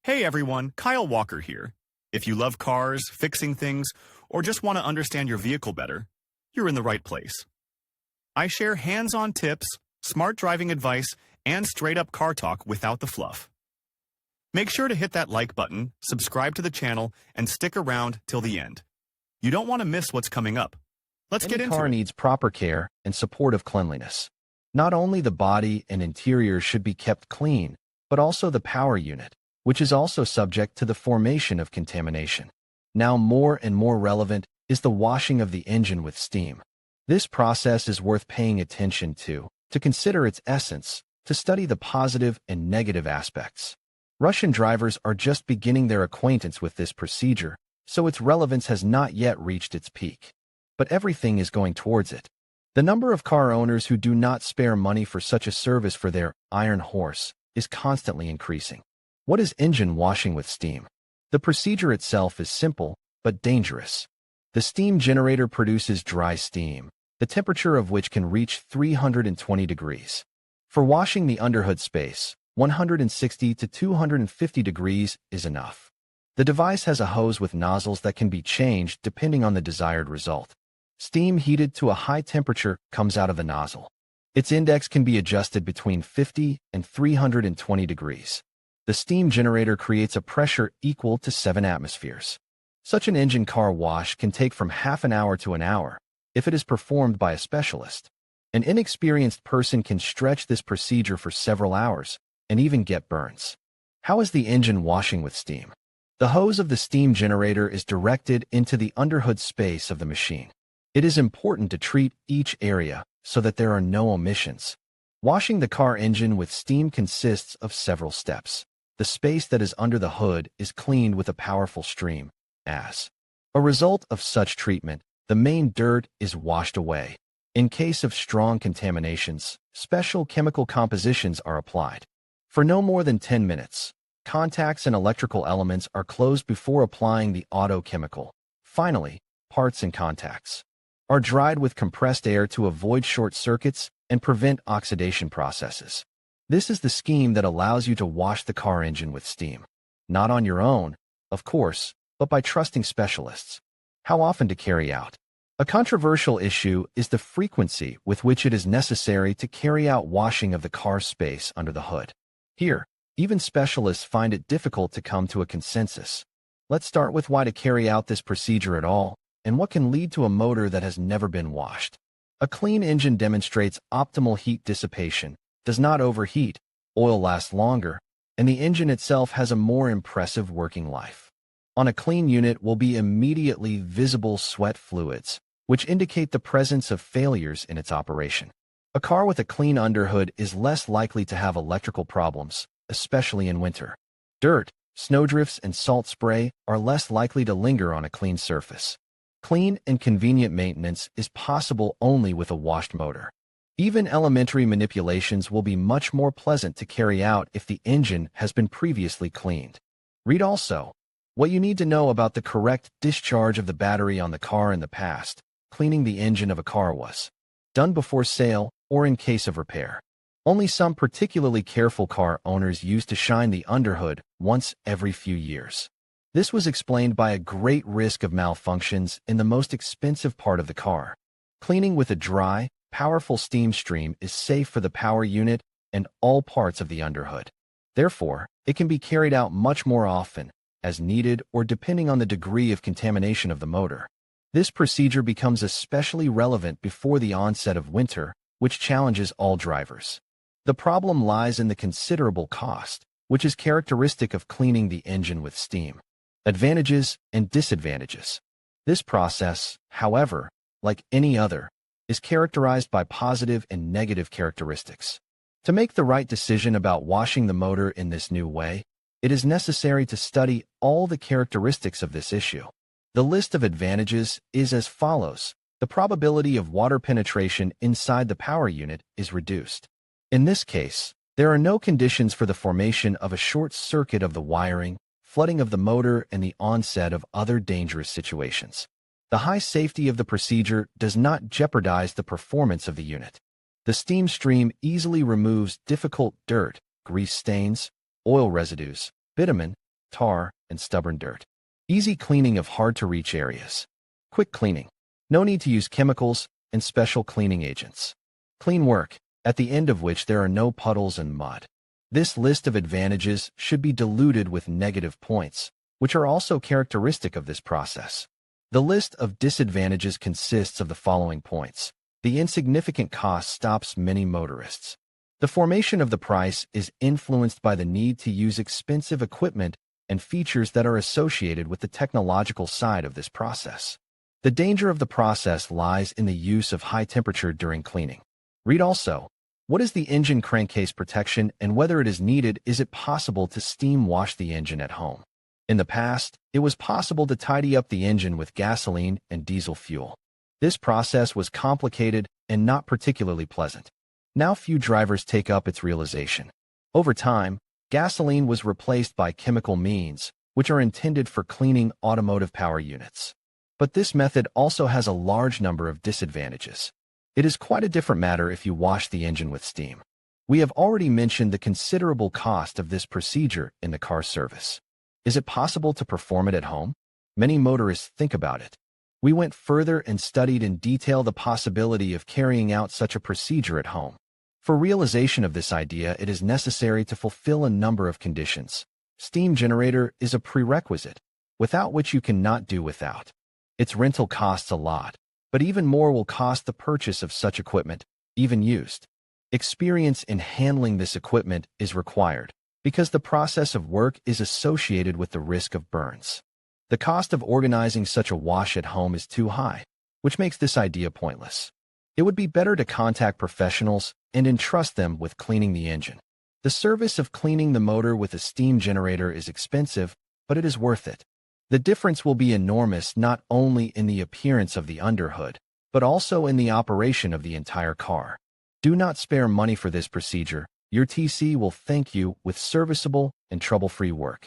Hey everyone, Kyle Walker here. If you love cars, fixing things, or just want to understand your vehicle better, you're in the right place. I share hands-on tips, smart driving advice, and straight-up car talk without the fluff. Make sure to hit that like button, subscribe to the channel, and stick around till the end. You don't want to miss what's coming up. Let's get Any into car it. needs proper care and supportive cleanliness. Not only the body and interior should be kept clean, but also the power unit, which is also subject to the formation of contamination. Now more and more relevant is the washing of the engine with steam. This process is worth paying attention to consider its essence, to study the positive and negative aspects. Russian drivers are just beginning their acquaintance with this procedure, so its relevance has not yet reached its peak. But everything is going towards it. The number of car owners who do not spare money for such a service for their iron horse is constantly increasing. What is engine washing with steam? The procedure itself is simple, but dangerous. The steam generator produces dry steam, the temperature of which can reach 320 degrees. For washing the underhood space, 160 to 250 degrees is enough. The device has a hose with nozzles that can be changed depending on the desired result. Steam heated to a high temperature comes out of the nozzle. Its index can be adjusted between 50 and 320 degrees. The steam generator creates a pressure equal to 7 atmospheres. Such an engine car wash can take from half an hour to an hour, if it is performed by a specialist. An inexperienced person can stretch this procedure for several hours, and even get burns. How is the engine washing with steam? The hose of the steam generator is directed into the underhood space of the machine. It is important to treat each area so that there are no omissions. Washing the car engine with steam consists of several steps. The space that is under the hood is cleaned with a powerful stream. As a result of such treatment, the main dirt is washed away. In case of strong contaminations, special chemical compositions are applied. For no more than 10 minutes, contacts and electrical elements are closed before applying the auto chemical. Finally, parts and contacts are dried with compressed air to avoid short circuits and prevent oxidation processes. This is the scheme that allows you to wash the car engine with steam. Not on your own, of course, but by trusting specialists. How often to carry out? A controversial issue is the frequency with which it is necessary to carry out washing of the car space under the hood. Here, even specialists find it difficult to come to a consensus. Let's start with why to carry out this procedure at all, and what can lead to a motor that has never been washed. A clean engine demonstrates optimal heat dissipation, does not overheat, oil lasts longer, and the engine itself has a more impressive working life. On a clean unit will be immediately visible sweat fluids, which indicate the presence of failures in its operation. A car with a clean underhood is less likely to have electrical problems, especially in winter. Dirt, snowdrifts, and salt spray are less likely to linger on a clean surface. Clean and convenient maintenance is possible only with a washed motor. Even elementary manipulations will be much more pleasant to carry out if the engine has been previously cleaned. Read also what you need to know about the correct discharge of the battery on the car. In the past, cleaning the engine of a car was done before sale or in case of repair. Only some particularly careful car owners used to shine the underhood once every few years. This was explained by a great risk of malfunctions in the most expensive part of the car. Cleaning with a dry, powerful steam stream is safe for the power unit and all parts of the underhood. Therefore, it can be carried out much more often, as needed or depending on the degree of contamination of the motor. This procedure becomes especially relevant before the onset of winter, which challenges all drivers. The problem lies in the considerable cost, which is characteristic of cleaning the engine with steam. Advantages and disadvantages. This process, however, like any other, is characterized by positive and negative characteristics. To make the right decision about washing the motor in this new way, it is necessary to study all the characteristics of this issue. The list of advantages is as follows. The probability of water penetration inside the power unit is reduced. In this case, there are no conditions for the formation of a short circuit of the wiring, flooding of the motor, and the onset of other dangerous situations. The high safety of the procedure does not jeopardize the performance of the unit. The steam stream easily removes difficult dirt, grease stains, oil residues, bitumen, tar, and stubborn dirt. Easy cleaning of hard-to-reach areas. Quick cleaning. No need to use chemicals and special cleaning agents. Clean work, at the end of which there are no puddles and mud. This list of advantages should be diluted with negative points, which are also characteristic of this process. The list of disadvantages consists of the following points. The insignificant cost stops many motorists. The formation of the price is influenced by the need to use expensive equipment and features that are associated with the technological side of this process. The danger of the process lies in the use of high temperature during cleaning. Read also, what is the engine crankcase protection and whether it is needed? Is it possible to steam wash the engine at home? In the past, it was possible to tidy up the engine with gasoline and diesel fuel. This process was complicated and not particularly pleasant. Now few drivers take up its realization. Over time, gasoline was replaced by chemical means, which are intended for cleaning automotive power units. But this method also has a large number of disadvantages. It is quite a different matter if you wash the engine with steam. We have already mentioned the considerable cost of this procedure in the car service. Is it possible to perform it at home? Many motorists think about it. We went further and studied in detail the possibility of carrying out such a procedure at home. For realization of this idea, it is necessary to fulfill a number of conditions. Steam generator is a prerequisite, without which you cannot do without. Its rental costs a lot, but even more will cost the purchase of such equipment, even used. Experience in handling this equipment is required, because the process of work is associated with the risk of burns. The cost of organizing such a wash at home is too high, which makes this idea pointless. It would be better to contact professionals and entrust them with cleaning the engine. The service of cleaning the motor with a steam generator is expensive, but it is worth it. The difference will be enormous not only in the appearance of the underhood, but also in the operation of the entire car. Do not spare money for this procedure. Your TC will thank you with serviceable and trouble-free work.